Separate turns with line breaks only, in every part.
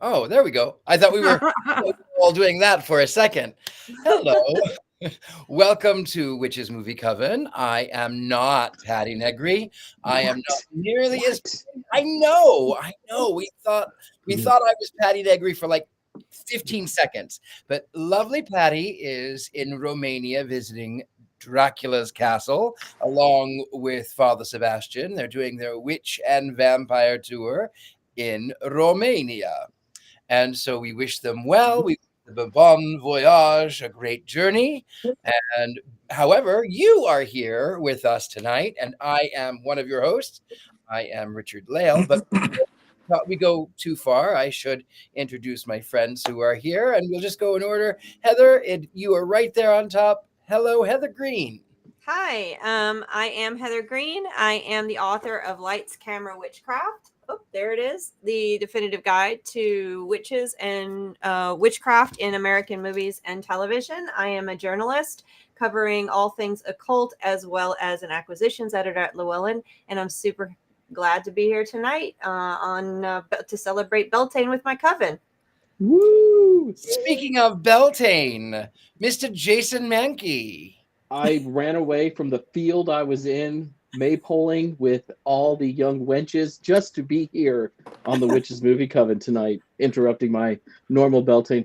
Oh, there we go. I thought we were all doing that for a second. Hello. Welcome to Witches Movie Coven. I am not Patti Negri. I am not nearly as. I know. We thought I was Patti Negri for like 15 seconds, but lovely Patti is in Romania visiting Dracula's castle along with Father Sebastian. They're doing their witch and vampire tour in Romania. And so we wish them well. We wish them a bon voyage, a great journey. And however, you are here with us tonight, and I am one of your hosts. I am Richard-Lael, but before we go too far, I should introduce my friends who are here, and we'll just go in order. Heather, you are right there on top. Hello, Heather Greene.
Hi, I am Heather Greene. I am the author of Lights, Camera, Witchcraft. Oh, there it is. The definitive guide to witches and witchcraft in American movies and television. I am a journalist covering all things occult as well as an acquisitions editor at Llewellyn. And I'm super glad to be here tonight to celebrate Beltane with my coven.
Woo! Speaking of Beltane, Mr. Jason Mankey.
I ran away from the field I was in, maypoling with all the young wenches just to be here on the Witches Movie Coven tonight, interrupting my normal Beltane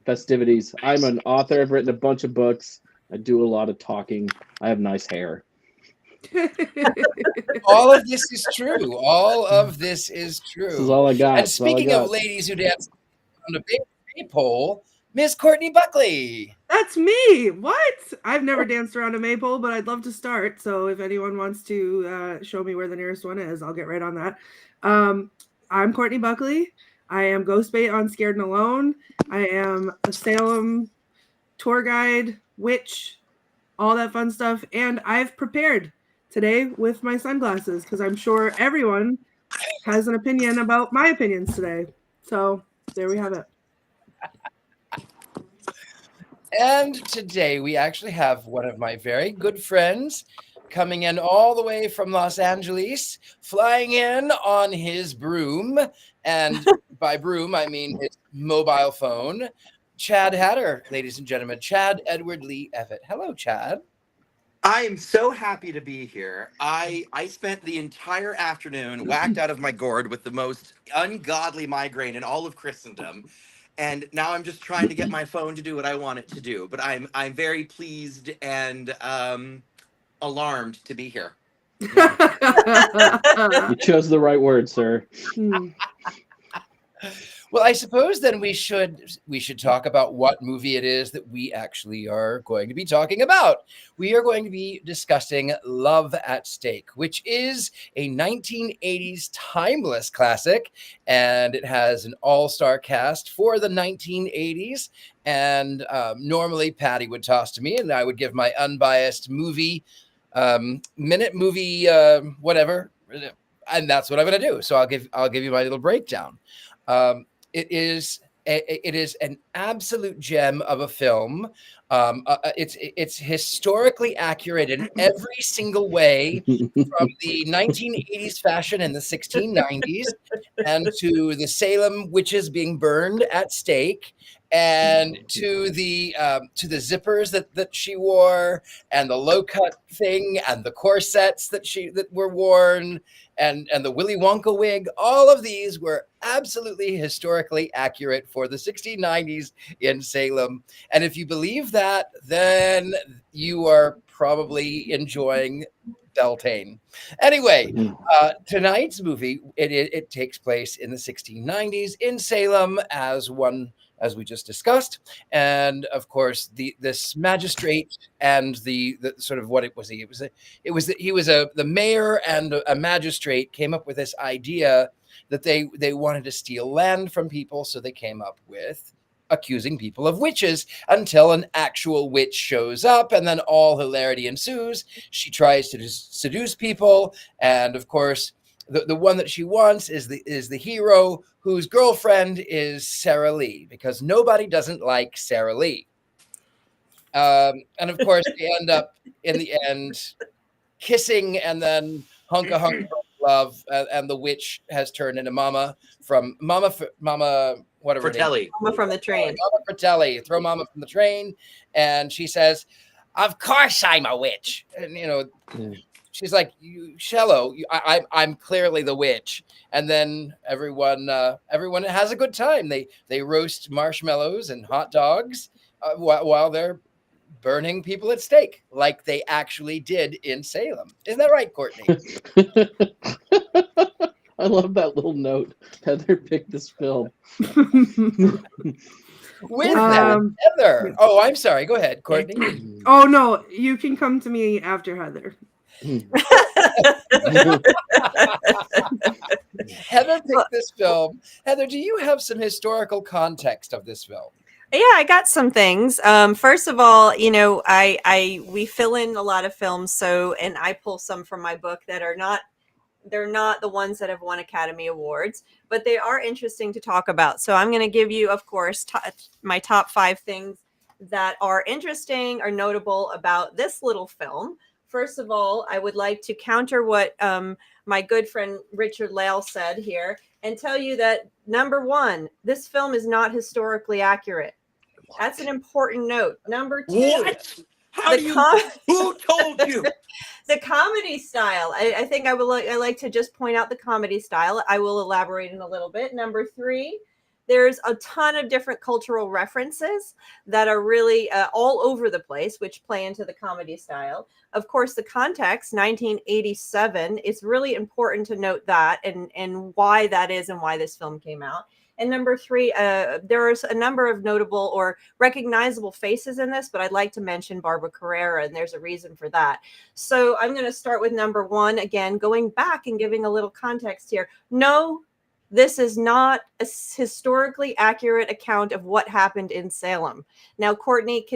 festivities. I'm an author. I've written a bunch of books. I do a lot of talking. I have nice hair.
All of this is true. All of this is true.
This is all I got.
And speaking of ladies who dance on a maypole, Miss Courtney Buckley.
That's me. What? I've never danced around a maypole, but I'd love to start. So if anyone wants to show me where the nearest one is, I'll get right on that. I'm Courtney Buckley. I am Ghostbait on Scared and Alone. I am a Salem tour guide, witch, all that fun stuff. And I've prepared today with my sunglasses because I'm sure everyone has an opinion about my opinions today. So there we have it.
And today we actually have one of my very good friends coming in all the way from Los Angeles, flying in on his broom. And by broom, I mean his mobile phone. Chad Hatter, ladies and gentlemen, Chad Edward Lee Evett. Hello, Chad.
I am so happy to be here. I spent the entire afternoon whacked out of my gourd with the most ungodly migraine in all of Christendom. And now I'm just trying to get my phone to do what I want it to do. But I'm very pleased and alarmed to be here.
You chose the right word, sir.
Well, I suppose then we should talk about what movie it is that we actually are going to be talking about. We are going to be discussing Love at Stake, which is a 1980s timeless classic, and it has an all-star cast for the 1980s. And normally Patti would toss to me, and I would give my unbiased movie whatever, and that's what I'm going to do. So I'll give you my little breakdown. It is an absolute gem of a film. It's historically accurate in every single way, from the 1980s fashion in the 1690s, and to the Salem witches being burned at stake, and to the zippers that she wore, and the low cut thing, and the corsets that were worn, and the Willy Wonka wig. All of these were absolutely historically accurate for the 1690s in Salem. And if you believe that, then you are probably enjoying Beltane. Anyway, tonight's movie, it takes place in the 1690s in Salem, as we just discussed. And of course, this magistrate and the sort of what it was. He was the mayor and a magistrate came up with this idea that they wanted to steal land from people. So they came up with accusing people of witches until an actual witch shows up, and then all hilarity ensues. She tries to seduce people. And of course, the one that she wants is the hero, whose girlfriend is Sarah Lee, because nobody doesn't like Sarah Lee. And of course, they end up in the end kissing and then hunka love, and the witch has turned into Mama from Mama whatever her name is.
Fratelli.
Mama from the train.
Mama Fratelli, throw Mama from the train, and she says, "Of course I'm a witch," and she's like, "You Shello, I'm clearly the witch." And then everyone has a good time. They roast marshmallows and hot dogs while they're burning people at stake, like they actually did in Salem. Isn't that right, Courtney?
I love that little note. Heather picked this film.
With that, Heather. Oh, I'm sorry. Go ahead, Courtney.
Oh no, you can come to me after Heather.
Heather picked this film. Heather, do you have some historical context of this film?
Yeah, I got some things. First of all, we fill in a lot of films, and I pull some from my book that are not, they're not the ones that have won Academy Awards, but they are interesting to talk about. So I'm going to give you, of course, my top 5 things that are interesting or notable about this little film. First of all, I would like to counter what my good friend Richard-Lael said here and tell you that, number 1, this film is not historically accurate. That's an important note. Number 2,
what? Who told you?
The comedy style. I think I like to just point out the comedy style. I will elaborate in a little bit. Number 3, there's a ton of different cultural references that are really all over the place, which play into the comedy style. Of course, the context, 1987, it's really important to note that and why that is and why this film came out. And number 3, there's a number of notable or recognizable faces in this, but I'd like to mention Barbara Carrera, and there's a reason for that. So I'm going to start with number 1, again, going back and giving a little context here. No, this is not a historically accurate account of what happened in Salem. Now, Courtney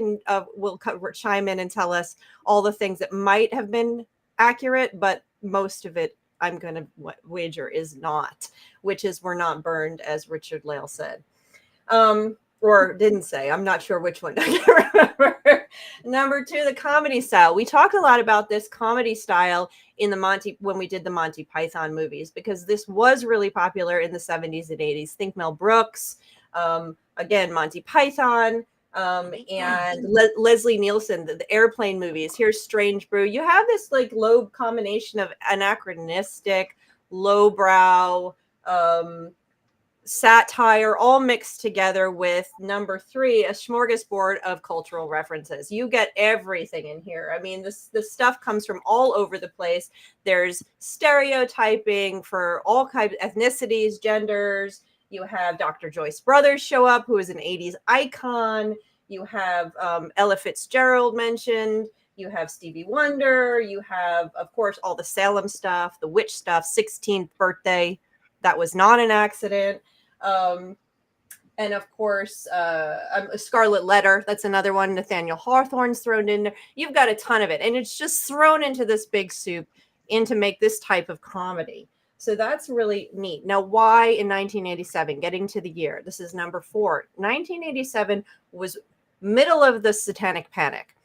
will chime in and tell us all the things that might have been accurate, but most of it, I'm going to wager, is not, which is we're not burned, as Richard-Lael said. Or didn't say. I'm not sure which one. I can't remember. Number 2, the comedy style. We talk a lot about this comedy style in when we did the Monty Python movies, because this was really popular in the 70s and 80s. Think Mel Brooks, again, Monty Python, and Leslie Nielsen, the airplane movies. Here's Strange Brew. You have this like low combination of anachronistic, lowbrow, satire, all mixed together with number 3, a smorgasbord of cultural references. You get everything in here. I mean, this stuff comes from all over the place. There's stereotyping for all kinds of ethnicities, genders. You have Dr. Joyce Brothers show up, who is an 80s icon. You have Ella Fitzgerald mentioned. You have Stevie Wonder. You have, of course, all the Salem stuff, the witch stuff, 16th birthday. That was not an accident. And of course, Scarlet Letter. That's another one. Nathaniel Hawthorne's thrown in there. You've got a ton of it. And it's just thrown into this big soup to make this type of comedy. So that's really neat. Now, why in 1987? Getting to the year. This is number 4. 1987 was middle of the Satanic Panic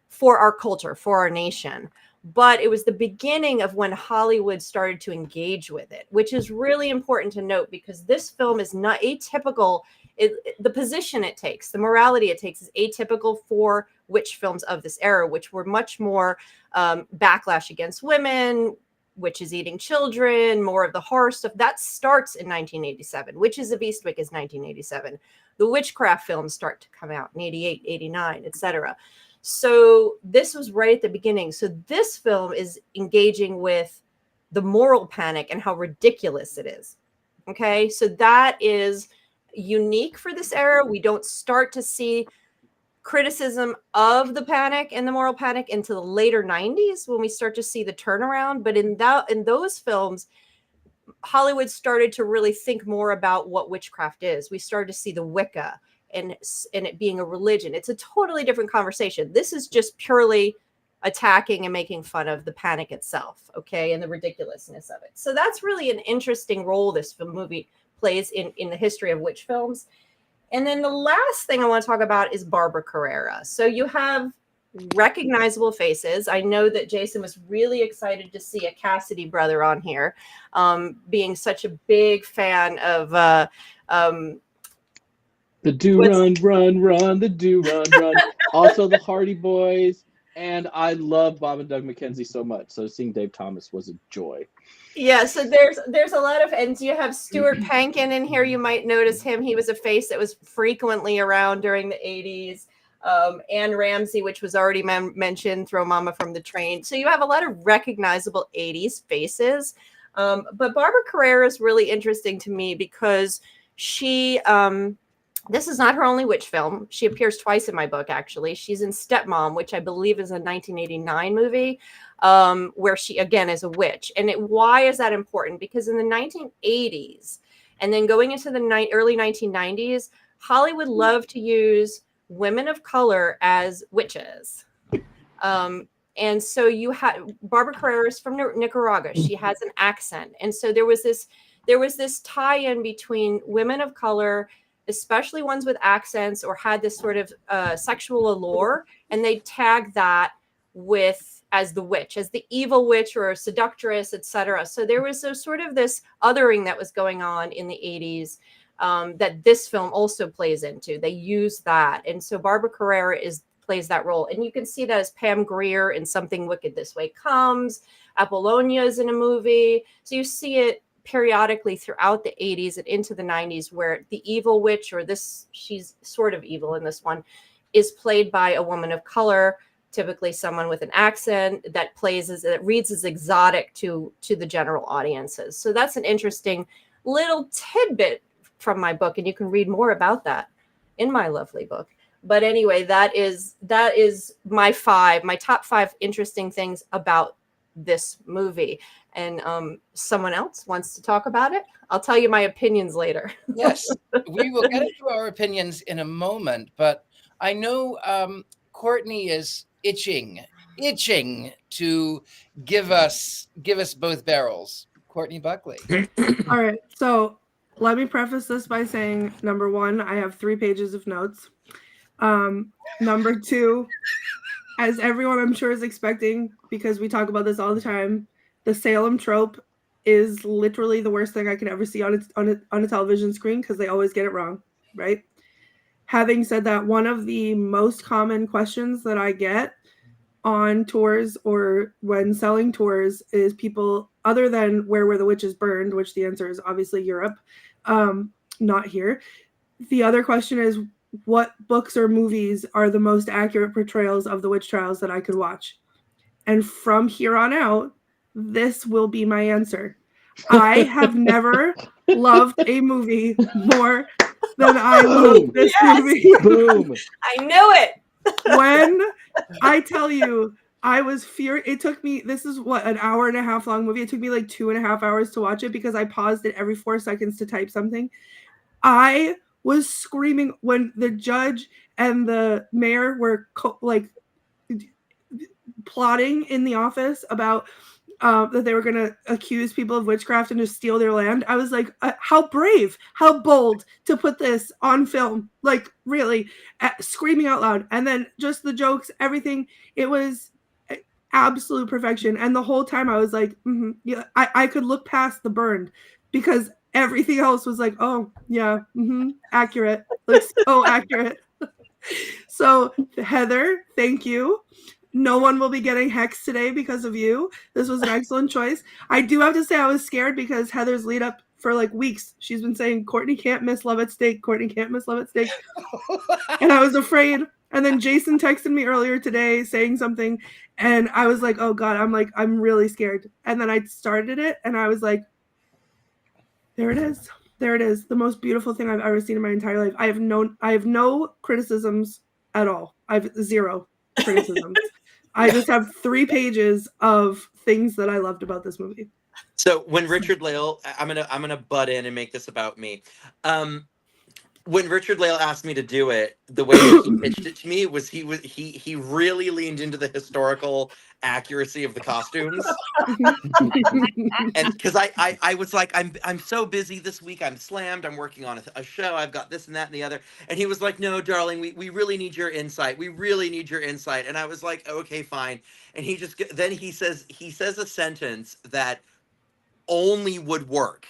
for our culture, for our nation. But it was the beginning of when Hollywood started to engage with it, which is really important to note because this film is not atypical. The position it takes, the morality it takes is atypical for witch films of this era, which were much more backlash against women, witches eating children, more of the horror stuff. That starts in 1987. Witches of Eastwick is 1987. The witchcraft films start to come out in 88, 89, etc. So this was right at the beginning. So this film is engaging with the moral panic and how ridiculous it is. Okay, so that is unique for this era. We don't start to see criticism of the panic and the moral panic into the later 90s when we start to see the turnaround. But in those films, Hollywood started to really think more about what witchcraft is. We started to see the Wicca and it being a religion. It's a totally different conversation. This is just purely attacking and making fun of the panic itself, okay, and the ridiculousness of it. So that's really an interesting role this movie plays in the history of witch films. And then the last thing I want to talk about is Barbara Carrera. So you have recognizable faces. I know that Jason was really excited to see a Cassidy brother on here, being such a big fan of
the Do Run, Run, Run, the Do Run, Run. Also the Hardy Boys. And I love Bob and Doug McKenzie so much. So seeing Dave Thomas was a joy.
Yeah, so there's a lot of, and you have Stuart Pankin in here. You might notice him. He was a face that was frequently around during the 80s. Anne Ramsey, which was already mentioned, Throw Mama from the Train. So you have a lot of recognizable 80s faces. But Barbara Carrera is really interesting to me because she, this is not her only witch film. She appears twice in my book, actually. She's in Stepmom, which I believe is a 1989 movie, where she, again, is a witch. And why is that important? Because in the 1980s, and then going into the early 1990s, Hollywood loved to use women of color as witches. And so you had Barbara Carrera is from Nicaragua. She has an accent. And so there was this tie-in between women of color, especially ones with accents or had this sort of sexual allure, and they tag that with as the witch, as the evil witch or a seductress, etc. So there was sort of this othering that was going on in the 80s that this film also plays into. They use that. And so Barbara Carrera plays that role. And you can see that as Pam Grier in Something Wicked This Way Comes. Apollonia is in a movie. So you see it periodically throughout the 80s and into the 90s where the evil witch, or she's sort of evil in this one, is played by a woman of color, typically someone with an accent that reads as exotic to the general audiences. So that's an interesting little tidbit from my book, and you can read more about that in my lovely book. But anyway, that is my top 5 interesting things about this movie. And someone else wants to talk about it? I'll tell you my opinions later.
Yes, we will get into our opinions in a moment, but I know Courtney is itching to give us both barrels. Courtney Buckley.
All right, so let me preface this by saying, number 1, I have 3 pages of notes. Number 2, as everyone I'm sure is expecting, because we talk about this all the time, the Salem trope is literally the worst thing I can ever see on a television screen because they always get it wrong, right? Having said that, one of the most common questions that I get on tours or when selling tours is people, other than where were the witches burned, which the answer is obviously Europe, not here. The other question is, what books or movies are the most accurate portrayals of the witch trials that I could watch? And from here on out, this will be my answer. I have never loved a movie more than I love this movie.
Boom.
I knew it.
When I tell you, I was furious. It took me, this is what, an hour and a half long movie. It took me like 2.5 hours to watch it because I paused it every 4 seconds to type something. I was screaming when the judge and the mayor were plotting in the office about that they were going to accuse people of witchcraft and to steal their land. I was like, how brave, how bold to put this on film. Like, really, screaming out loud. And then just the jokes, everything. It was absolute perfection. And the whole time I was like, yeah, I could look past the burned because everything else was like, oh, yeah, accurate. Like, so accurate. So, Heather, thank you. No one will be getting hexed today because of you. This was an excellent choice. I do have to say I was scared because Heather's lead up for like weeks. She's been saying, Courtney can't miss Love at Stake. Courtney can't miss Love at Stake. And I was afraid. And then Jason texted me earlier today saying something. And I was like, oh God, I'm really scared. And then I started it and I was like, there it is. There it is. The most beautiful thing I've ever seen in my entire life. I have no criticisms at all. I have 0 criticisms. I just have 3 pages of things that I loved about this movie.
So when Richard-Lael, I'm gonna butt in and make this about me. when Richard-Lael asked me to do it, the way that he pitched it to me was he really leaned into the historical accuracy of the costumes. And because I was like, I'm so busy this week, I'm slammed, I'm working on a show, I've got this and that and the other. And he was like, no, darling, we really need your insight. We really need your insight. And I was like, okay, fine. And then he says a sentence that only would work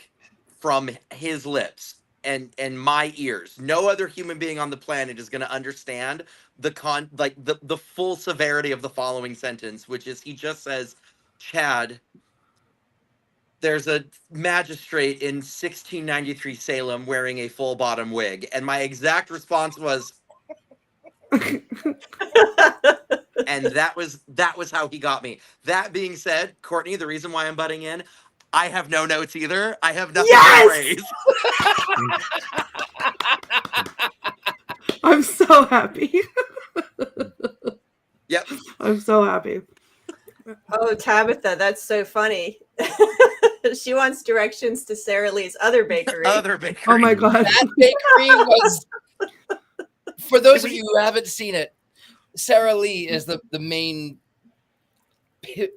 from his lips and my ears. No other human being on the planet is going to understand the full severity of the following sentence, which is he just says, Chad, there's a magistrate in 1693 Salem wearing a full bottom wig. And my exact response was, and that was how he got me. That being said, Courtney, the reason why I'm butting in, I have no notes either. I have nothing to praise.
I'm so happy.
Yep.
I'm so happy.
Oh, Tabitha, that's so funny. She wants directions to Sarah Lee's other bakery.
Oh my God.
That bakery was, for those of you who haven't seen it, Sarah Lee is the main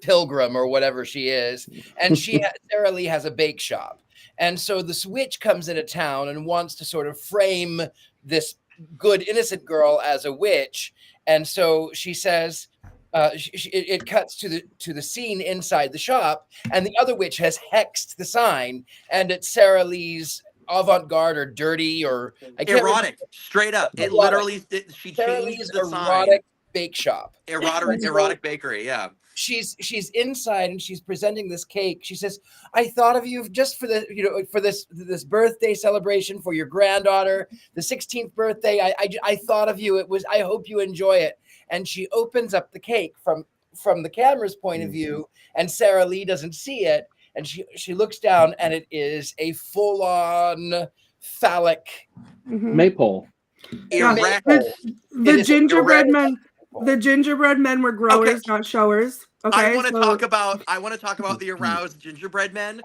pilgrim or whatever she is. And Sarah Lee has a bake shop. And so this witch comes into town and wants to sort of frame this good, innocent girl as a witch. And so she says, it cuts to the scene inside the shop, and the other witch has hexed the sign, and it's Sarah Lee's avant-garde or dirty or
erotic, straight up. It literally she
Sarah
changed
Lee's
the
erotic
sign.
Bake shop.
Erotic bakery, yeah.
She's inside and she's presenting this cake. She says, I thought of you just for this birthday celebration for your granddaughter, the 16th birthday. I thought of you. I hope you enjoy it. And she opens up the cake from the camera's point of view, and Sarah Lee doesn't see it. And she looks down, and it is a full-on phallic
maypole.
The gingerbread men. The gingerbread men were growers, not showers. Okay,
I want to talk about the aroused gingerbread men.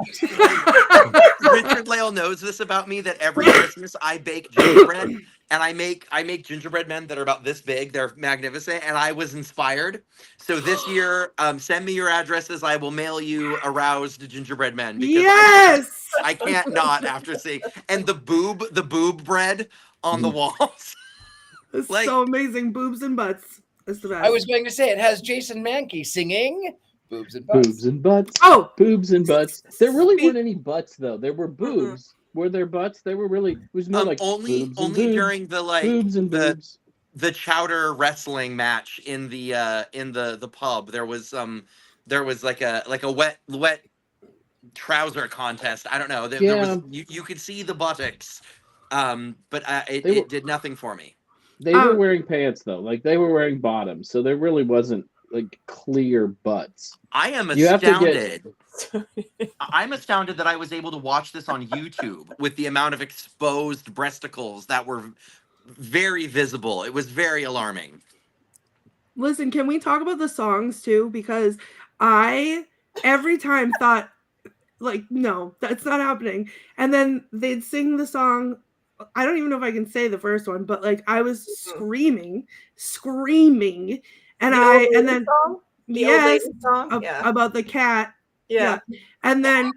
Richard-Lael knows this about me, that every Christmas I bake gingerbread, and I make gingerbread men that are about this big. They're magnificent, and I was inspired. So this year, send me your addresses. I will mail you aroused gingerbread men. Because
yes,
I can't not after seeing, and the boob bread on the walls.
It's so amazing. Boobs and butts. It's the best.
I was going to say it has Jason Mankey singing boobs and butts.
Boobs and butts.
Oh,
boobs and butts. There really weren't any butts though. There were boobs. Were there butts? They were really. It was more like
only during the
boobs and boobs.
The chowder wrestling match in the pub. There was like a wet trouser contest. I don't know. There was you could see the buttocks, but it did nothing for me.
They were wearing pants though, like they were wearing bottoms, so there really wasn't like clear butts.
I am astounded. I'm astounded that I was able to watch this on YouTube with the amount of exposed breasticles that were very visible. It was very alarming.
Listen, can we talk about the songs too? Because I every time thought, like, no, that's not happening. And then they'd sing the song. I don't even know if I can say the first one, but like I was screaming, and yes, about the cat, and then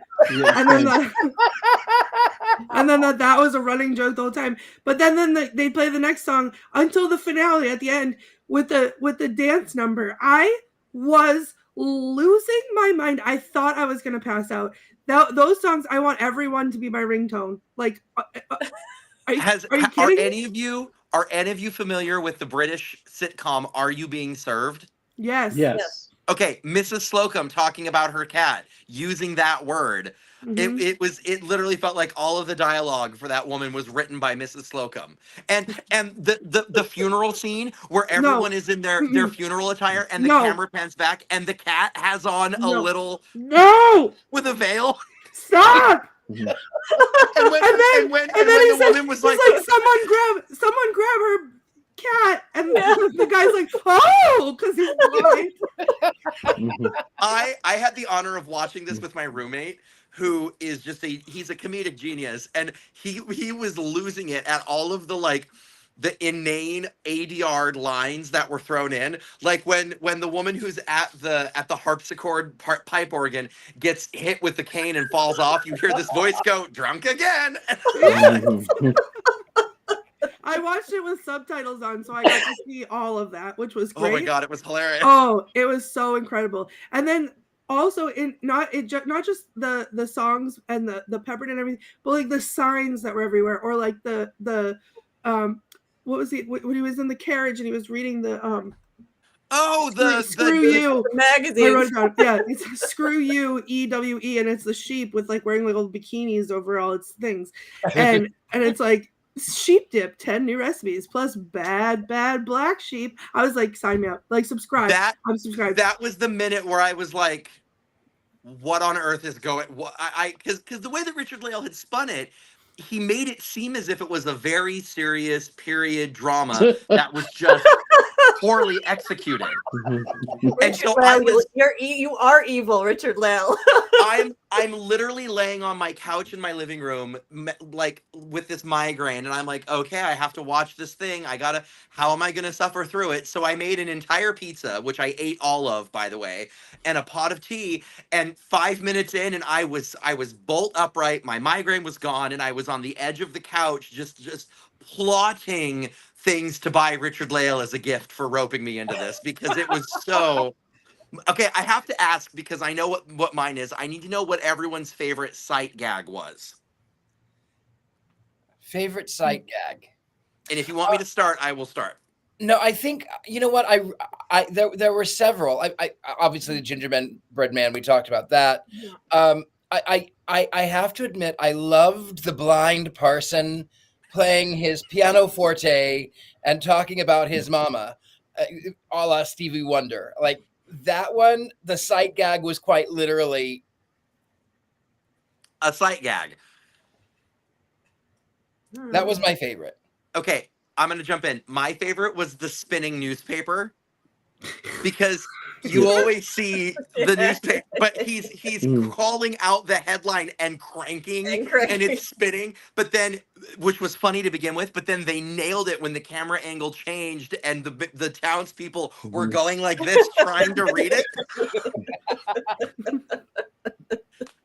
that was a running joke the whole time. But then they play the next song until the finale at the end with the dance number. I was losing my mind. I thought I was gonna pass out. Those songs, I want everyone to be my ringtone. Like.
Are any of you familiar with the British sitcom Are You Being Served?
Yes.
Okay, Mrs. Slocum talking about her cat, using that word. Mm-hmm. It literally felt like all of the dialogue for that woman was written by Mrs. Slocum. And the funeral scene where everyone is in their funeral attire and the camera pans back and the cat has on a little with a veil.
Stop.
And when the woman was like,
someone grab her cat. And the guy's like, oh, because he's blind.
I had the honor of watching this with my roommate, who is just he's a comedic genius, and he was losing it at all of the like the inane ADR lines that were thrown in, like when the woman who's at the harpsichord pipe organ gets hit with the cane and falls off, you hear this voice go, "Drunk again."
I watched it with subtitles on, so I got to see all of that, which was great.
Oh my god, it was hilarious.
Oh, it was so incredible. And then also not just the songs and the peppered and everything, but like the signs that were everywhere, or like the what was he when he was in the carriage and he was reading the screw you
magazine.
I wrote it down. Yeah, it's screw you EWE, and it's the sheep with like wearing like little bikinis over all its things, and it's like sheep dip 10 new recipes plus bad black sheep. I was like, sign me up, like subscribe. I'm subscribed.
That was the minute where I was like, what on earth is going? What because the way that Richard-Lael had spun it, he made it seem as if it was a very serious period drama that was just poorly executed. And so
you are evil, Richard-Lael.
I'm literally laying on my couch in my living room, like with this migraine, and I'm like, okay, I have to watch this thing. How am I gonna suffer through it? So I made an entire pizza, which I ate all of, by the way, and a pot of tea. And 5 minutes in, and I was bolt upright. My migraine was gone, and I was on the edge of the couch, just plotting things to buy Richard-Lael as a gift for roping me into this, because it was so. Okay, I have to ask, because I know what mine is. I need to know what everyone's favorite sight gag was.
Favorite sight gag.
And if you want me to start, I will start.
No, I think, you know what, there were several. I obviously the gingerbread man, we talked about that. I have to admit, I loved the blind person playing his pianoforte and talking about his mama, a la Stevie Wonder. Like that one, the sight gag was quite literally
a sight gag.
That was my favorite.
Okay, I'm going to jump in. My favorite was the spinning newspaper, because you always see the newspaper, but he's calling out the headline and cranking, and it's spinning. But then, which was funny to begin with, but then they nailed it when the camera angle changed and the townspeople were going like this trying to read it.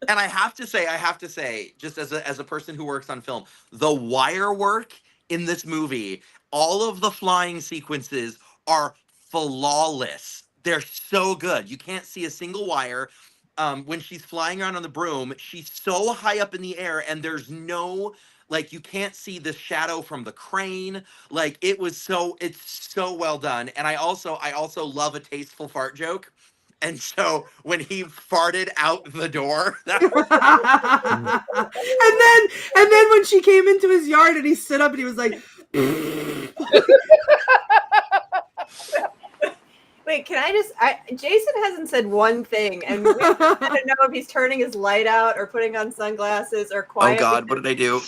And I have to say, just as a person who works on film, the wire work in this movie, all of the flying sequences are flawless. They're so good. You can't see a single wire. When she's flying around on the broom, she's so high up in the air, and there's no, like, you can't see the shadow from the crane. Like, it's so well done. And I also love a tasteful fart joke. And so when he farted out the door,
and then when she came into his yard and he stood up and he was like,
wait, can I just? Jason hasn't said one thing, and we don't know if he's turning his light out or putting on sunglasses or quiet.
Oh God, what did I do?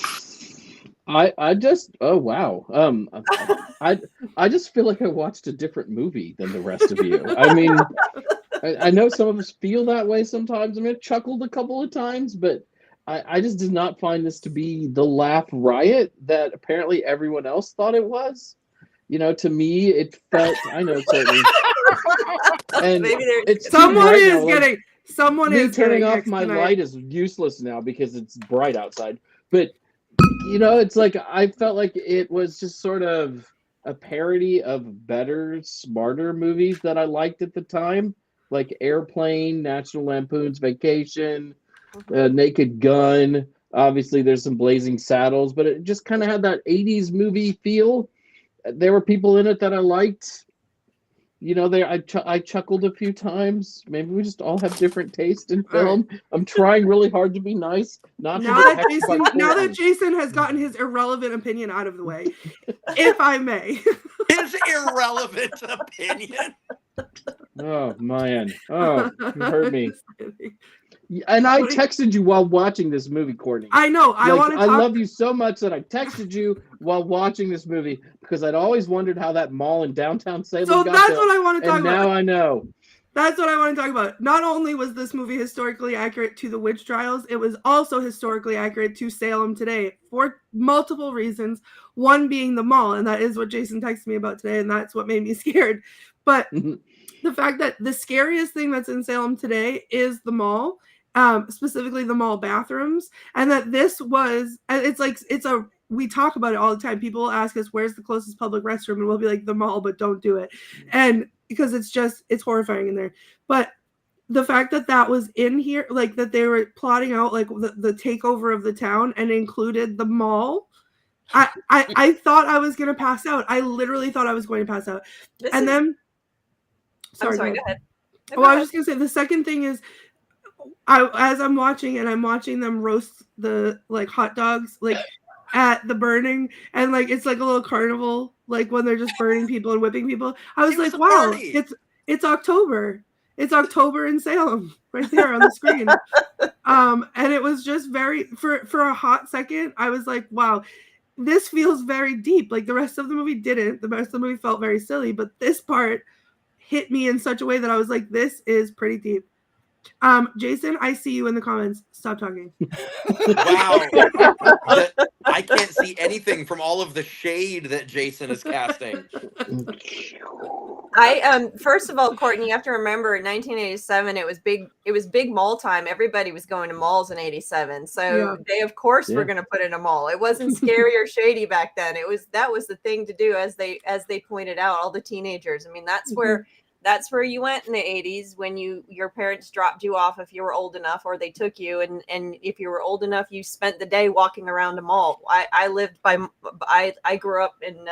I just wow. I just feel like I watched a different movie than the rest of you. I mean, I know some of us feel that way sometimes. I mean, I chuckled a couple of times, but I just did not find this to be the laugh riot that apparently everyone else thought it was. You know, to me, it felt. I know certainly. And
maybe
someone
right
is
now,
getting.
Like,
someone
me
is
turning
getting
off my light is useless now because it's bright outside. But you know, it's like I felt like it was just sort of a parody of better, smarter movies that I liked at the time, like Airplane, National Lampoon's Vacation, Naked Gun. Obviously, there's some Blazing Saddles, but it just kind of had that 80s movie feel. There were people in it that I liked. You know, I chuckled a few times. Maybe we just all have different taste in film. Right. I'm trying really hard to be nice. Now
that Jason has gotten his irrelevant opinion out of the way, if I may.
His irrelevant opinion.
Oh man! Oh, you hurt me. And I
What do you-
texted you while watching this movie, Courtney.
I know. I want to
I
talk.
love you so much that I texted you while watching this movie because I'd always wondered how that mall in downtown Salem
So
got
that's
built,
what I want to talk
and
about.
now I know.
That's what I want to talk about. Not only was this movie historically accurate to the witch trials, it was also historically accurate to Salem today for multiple reasons. One being the mall, and that is what Jason texted me about today, and that's what made me scared. But the fact that the scariest thing that's in Salem today is the mall, specifically the mall bathrooms, and that this was, we talk about it all the time. People ask us, where's the closest public restroom? And we'll be like, the mall, but don't do it. And because it's horrifying in there. But the fact that that was in here, like that they were plotting out like the takeover of the town and included the mall, I thought I was going to pass out. I literally thought I was going to pass out. Then, sorry,
go ahead.
Well, I was just going to say, the second thing is, as I'm watching them roast the like hot dogs, like at the burning, and like it's like a little carnival, like when they're just burning people and whipping people. I was like, wow, it's October. It's October in Salem, right there on the screen. And it was just very for a hot second, I was like, wow, this feels very deep. Like the rest of the movie didn't. The rest of the movie felt very silly, but this part hit me in such a way that I was like, this is pretty deep. Jason, I see you in the comments. Stop talking.
Wow. I can't see anything from all of the shade that Jason is casting.
First of all, Courtney, you have to remember in 1987 it was big mall time. Everybody was going to malls in 87. So they of course were going to put in a mall. It wasn't scary or shady back then. That was the thing to do, as they pointed out, all the teenagers. I mean, that's where you went in the 80s when your parents dropped you off if you were old enough, or they took you, and if you were old enough, you spent the day walking around a mall. I grew up in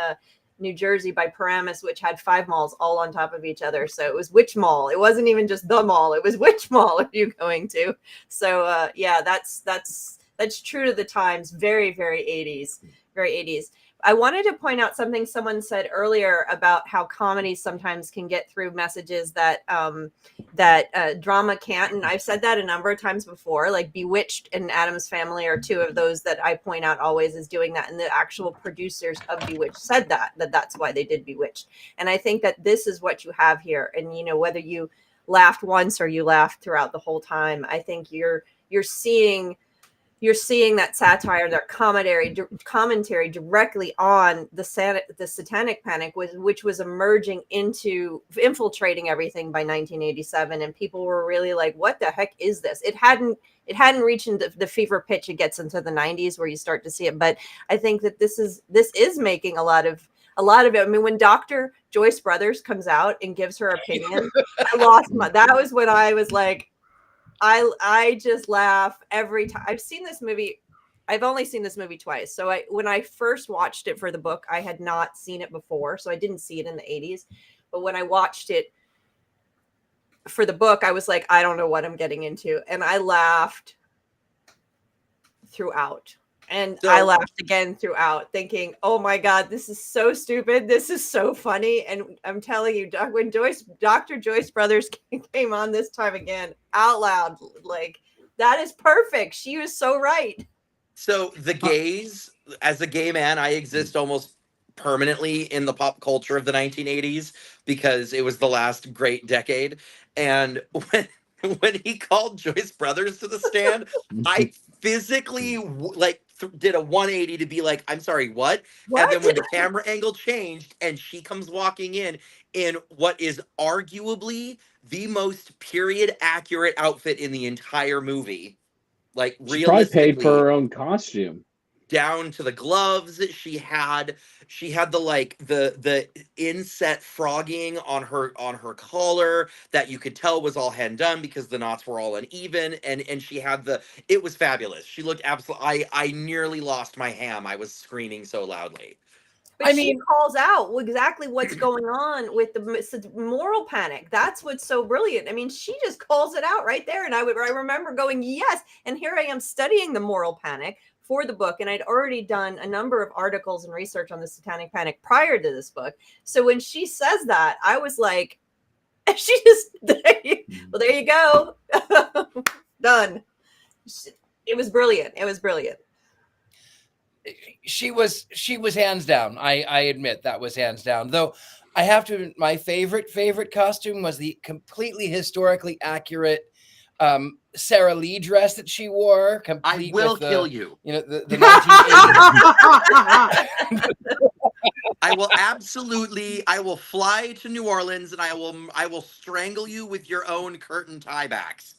New Jersey by Paramus, which had 5 malls all on top of each other. So it was which mall. It wasn't even just the mall. It was which mall are you going to? So that's true to the times. Very, very 80s. Very 80s. I wanted to point out something someone said earlier about how comedies sometimes can get through messages that drama can't. And I've said that a number of times before, like Bewitched and Addams Family are 2 of those that I point out always as doing that. And the actual producers of Bewitched said that's why they did Bewitched. And I think that this is what you have here. And, whether you laughed once or you laughed throughout the whole time, I think you're seeing that satire, that commentary directly on the satanic panic, which was emerging into infiltrating everything by 1987, and people were really like, "What the heck is this?" It hadn't reached into the fever pitch it gets into the 90s where you start to see it, but I think that this is making a lot of it. I mean, when Dr. Joyce Brothers comes out and gives her opinion, that was when I was like, I just laugh every time. I've seen this movie. I've only seen this movie twice. So when I first watched it for the book, I had not seen it before. So I didn't see it in the 80s. But when I watched it for the book, I was like, I don't know what I'm getting into. And I laughed throughout. And I laughed again throughout, thinking, oh my God, this is so stupid. This is so funny. And I'm telling you, when Dr. Joyce Brothers came on this time again, out loud, like, that is perfect. She was so right.
So the gays, as a gay man, I exist almost permanently in the pop culture of the 1980s because it was the last great decade. And when he called Joyce Brothers to the stand, I physically did a 180 to be like, I'm sorry, what? And then when the camera angle changed and she comes walking in what is arguably the most period accurate outfit in the entire movie, like
she probably paid for her own costume.
Down to the gloves she had the inset frogging on her collar that you could tell was all hand done because the knots were all uneven, and she had it was fabulous. She looked absolutely, I nearly lost my ham. I was screaming so loudly.
But she calls out exactly what's going on with the moral panic. That's what's so brilliant. I mean, she just calls it out right there. And I remember going, yes. And here I am studying the moral panic for the book. And I'd already done a number of articles and research on the satanic panic prior to this book. So when she says that, I was like, there you go. Done. It was brilliant. It was brilliant.
She was hands down. I admit that was hands down. Though I have to admit, my favorite costume was the completely historically accurate Sarah Lee dress that she wore.
I will kill you.
You know, the 1980s.
I will fly to New Orleans and I will strangle you with your own curtain tiebacks.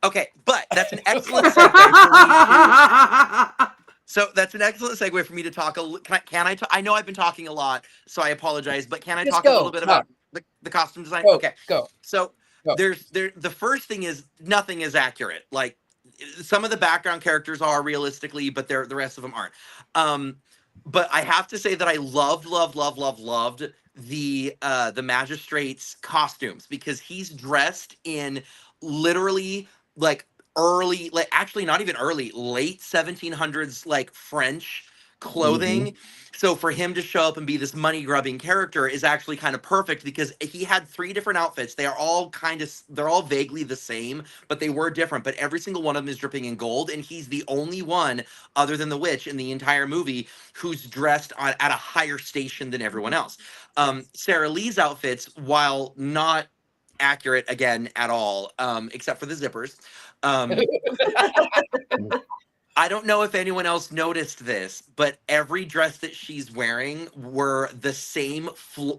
Okay, but that's an excellent segue for me to. So that's an excellent segue for me to talk. Can I talk? I know I've been talking a lot, so I apologize. But can I talk a little bit about the costume design? Okay,
go.
So the first thing is nothing is accurate. Like some of the background characters are realistically, but the rest of them aren't. But I have to say that I loved the magistrate's costumes because he's dressed in literally like early, like actually not even early, late 1700s like French clothing. So for him to show up and be this money grubbing character is actually kind of perfect because he had 3 different outfits. They're all vaguely the same, but they were different. But every single one of them is dripping in gold, and he's the only one other than the witch in the entire movie who's dressed at a higher station than everyone else. Sarah Lee's outfits, while not accurate again at all, except for the zippers. I don't know if anyone else noticed this, but every dress that she's wearing were the same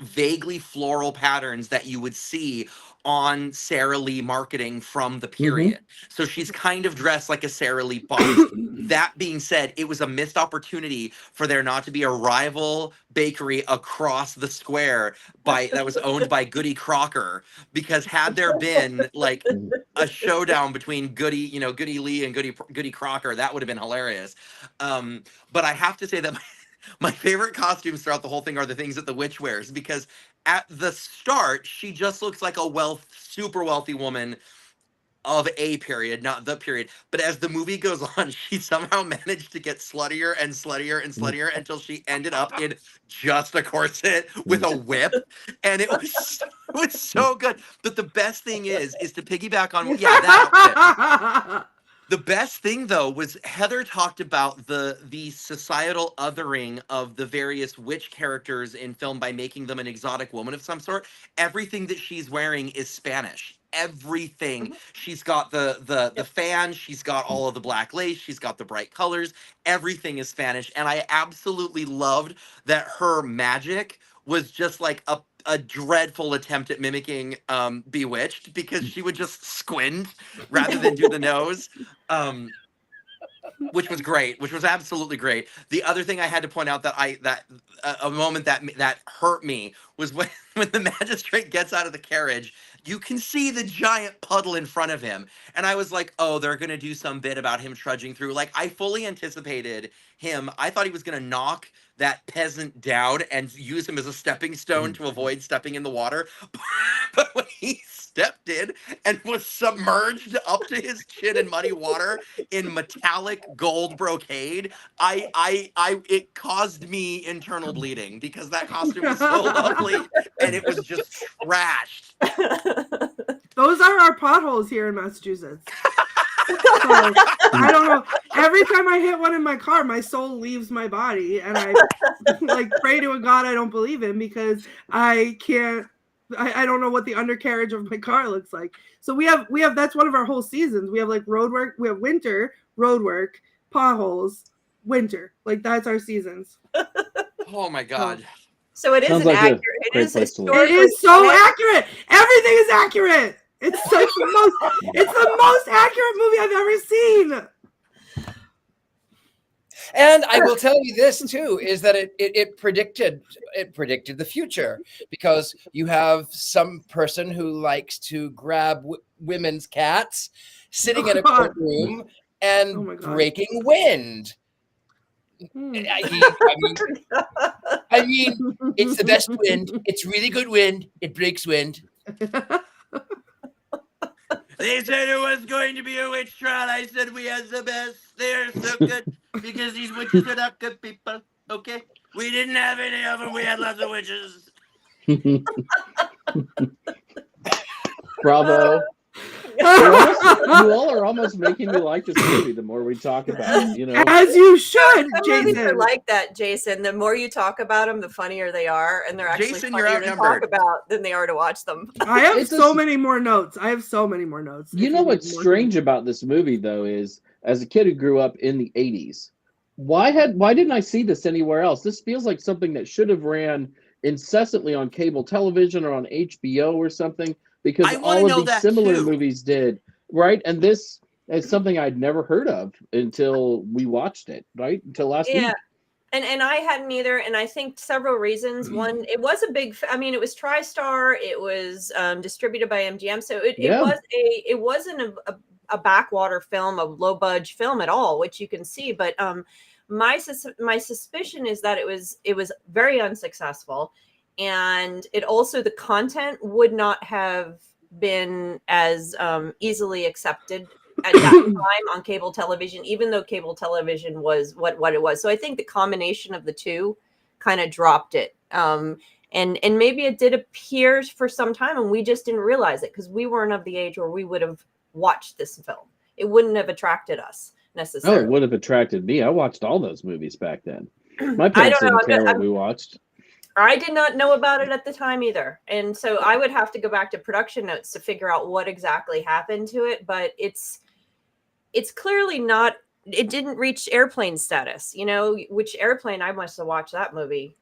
vaguely floral patterns that you would see on Sarah Lee marketing from the period. So she's kind of dressed like a Sarah Lee boss. That being said, it was a missed opportunity for there not to be a rival bakery across the square that was owned by Goody Crocker, because had there been like a showdown between Goody Lee and Goody Crocker, that would have been hilarious. But I have to say that my favorite costumes throughout the whole thing are the things that the witch wears, because at the start, she just looks like a super wealthy woman of a period, not the period. But as the movie goes on, she somehow managed to get sluttier and sluttier and sluttier until she ended up in just a corset with a whip. And it was so good. But the best thing is to piggyback on, that outfit. The best thing, though, was Heather talked about the societal othering of the various witch characters in film by making them an exotic woman of some sort. Everything that she's wearing is Spanish. Everything. She's got the fan. She's got all of the black lace. She's got the bright colors. Everything is Spanish. And I absolutely loved that her magic was just like a dreadful attempt at mimicking Bewitched, because she would just squint rather than do the nose, which was great, which was absolutely great. The other thing I had to point out that a moment that hurt me was when the magistrate gets out of the carriage. You can see the giant puddle in front of him. And I was like, oh, they're going to do some bit about him trudging through. Like, I fully anticipated him. I thought he was going to knock that peasant down and use him as a stepping stone to avoid stepping in the water. But when he stepped in and was submerged up to his chin in muddy water in metallic gold brocade, it caused me internal bleeding, because that costume was so lovely and it was just trashed.
Those are our potholes here in Massachusetts. So, I don't know. Every time I hit one in my car, my soul leaves my body, and I like pray to a God I don't believe in, because I don't know what the undercarriage of my car looks like. So we have that's one of our whole seasons. We have like road work, we have winter, road work, potholes, winter. Like that's our seasons.
Oh my God.
So it is
Sounds
an
like a
accurate. It
great
is
place to live.
historically
It is so accurate. Everything is accurate. It's like it's the most accurate movie I've ever seen.
And I will tell you this too, is that it predicted the future, because you have some person who likes to grab women's cats sitting in a courtroom and breaking wind. I mean, it's the best wind. It's really good wind. It breaks wind.
They said it was going to be a witch trial. I said we had the best. They're so good because these witches are not good people. Okay? We didn't have any of them. We had lots of witches.
Bravo. You all are almost making me like this movie the more we talk about it, you know.
As you should,
Some movies are
Jason.
like that, Jason. The more you talk about them, the funnier they are, and they're actually
Jason, you're
funnier to talk
outnumbered.
about than they are to watch them.
I have
It's
so
a-
many more notes. I have so many more notes.
You
If
know
need
what's
more
strange
notes.
about this movie though is, as a kid who grew up in the 80s, why didn't I see this anywhere else? This feels like something that should have ran incessantly on cable television or on HBO or something, because
I wanna
all
know
of these
that
similar
too.
movies did, right? And this is something I'd never heard of until we watched it, right? Until last week.
Yeah. And I hadn't either, and I think several reasons. One, it was a big. I mean, it was TriStar. It was distributed by MGM, so
Yeah.
it wasn't a backwater film, a low budge film at all, which you can see. But my suspicion is that it was very unsuccessful, and it also, the content would not have been as easily accepted at that time on cable television, even though cable television was what it was. So I think the combination of the two kind of dropped it. And maybe it did appear for some time and we just didn't realize it because we weren't of the age where we would have watched this film. It wouldn't have attracted us
Oh,
necessarily.
it would have attracted me. I watched all those movies back then. My parents
don't know.
didn't care what we watched.
I did not know about it at the time either. And so I would have to go back to production notes to figure out what exactly happened to it. But it's clearly not, it didn't reach airplane status, you know, which Airplane, I must have watched that movie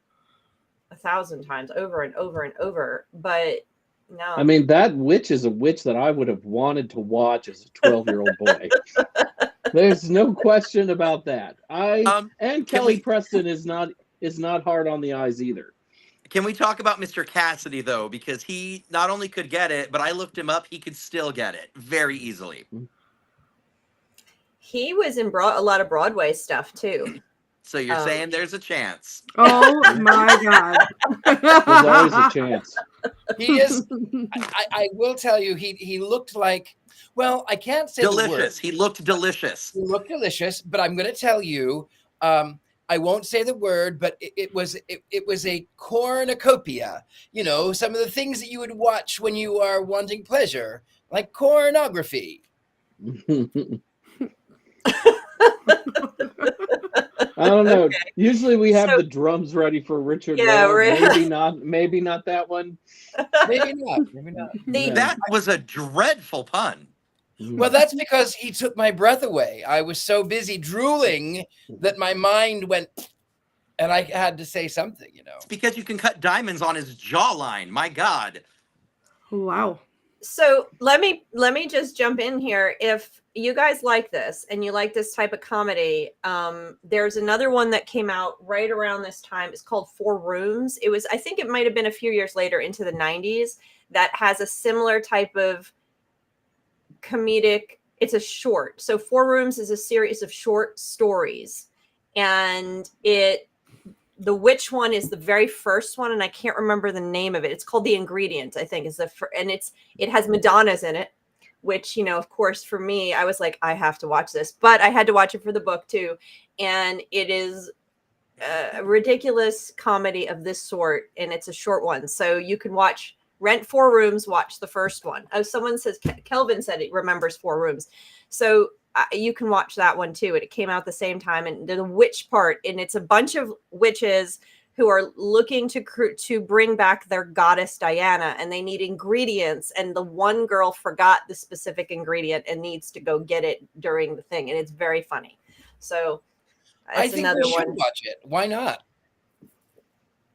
1,000 times over and over and over. But no.
I mean, that witch is a witch that I would have wanted to watch as a 12-year-old boy. There's no question about that. And Kelly Preston is not hard on the eyes either.
Can we talk about Mr. Cassidy, though? Because he not only could get it, but I looked him up. He could still get it very easily.
He was in a lot of Broadway stuff, too.
So you're saying there's a chance.
Oh, my God.
There's always a chance.
He is. I will tell you, he looked like. Well, I can't say
Delicious.
the word.
He looked delicious.
He looked delicious, but I'm going to tell you. I won't say the word, but it was a cornucopia. You know, some of the things that you would watch when you are wanting pleasure, like pornography.
I don't know.
Okay.
Usually we have the drums ready for Richard.
Yeah, right.
Maybe not that one.
Maybe not.
Yeah.
That was a dreadful pun.
Well, that's because he took my breath away. I was so busy drooling that my mind went, and I had to say something, you know.
It's because you can cut diamonds on his jawline. My God.
Wow.
So let me just jump in here. If you guys like this and you like this type of comedy, there's another one that came out right around this time. It's called 4 Rooms. I think it might have been a few years later into the 90s, that has a similar type of comedic. It's a short. So 4 Rooms is a series of short stories, and the witch one is the very first one, and I can't remember the name of it. It's called The Ingredient, I think, and it has Madonnas in it, which, you know, of course, for me, I was like, I have to watch this, but I had to watch it for the book too. And it is a ridiculous comedy of this sort, and it's a short one. So you can rent 4 Rooms, watch the first one. Oh, someone says, Kelvin said he remembers 4 Rooms. So you can watch that one too. And it came out the same time. And the witch part, and it's a bunch of witches who are looking to bring back their goddess Diana, and they need ingredients. And the one girl forgot the specific ingredient and needs to go get it during the thing. And it's very funny. So
I think
another
we should
one.
watch it. Why not?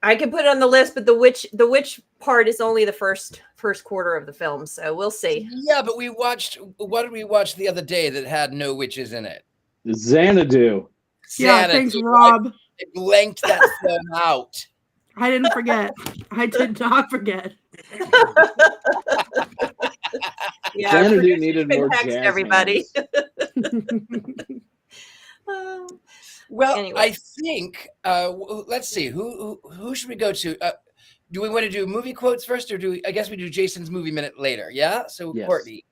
I can put it on the list, but the witch part is only the first quarter of the film, so we'll see.
Yeah, but what did we watch the other day that had no witches in it?
Xanadu.
Yeah, thanks, Rob.
I blanked that film out.
I didn't forget. I did not forget.
Yeah,
Xanadu needed more
text
jazz
everybody.
hands.
Well,
Anyway.
I think let's see who should we go to. Do we want to do movie quotes first, or I guess we do Jason's movie minute later? Yeah. So
Yes.
Courtney,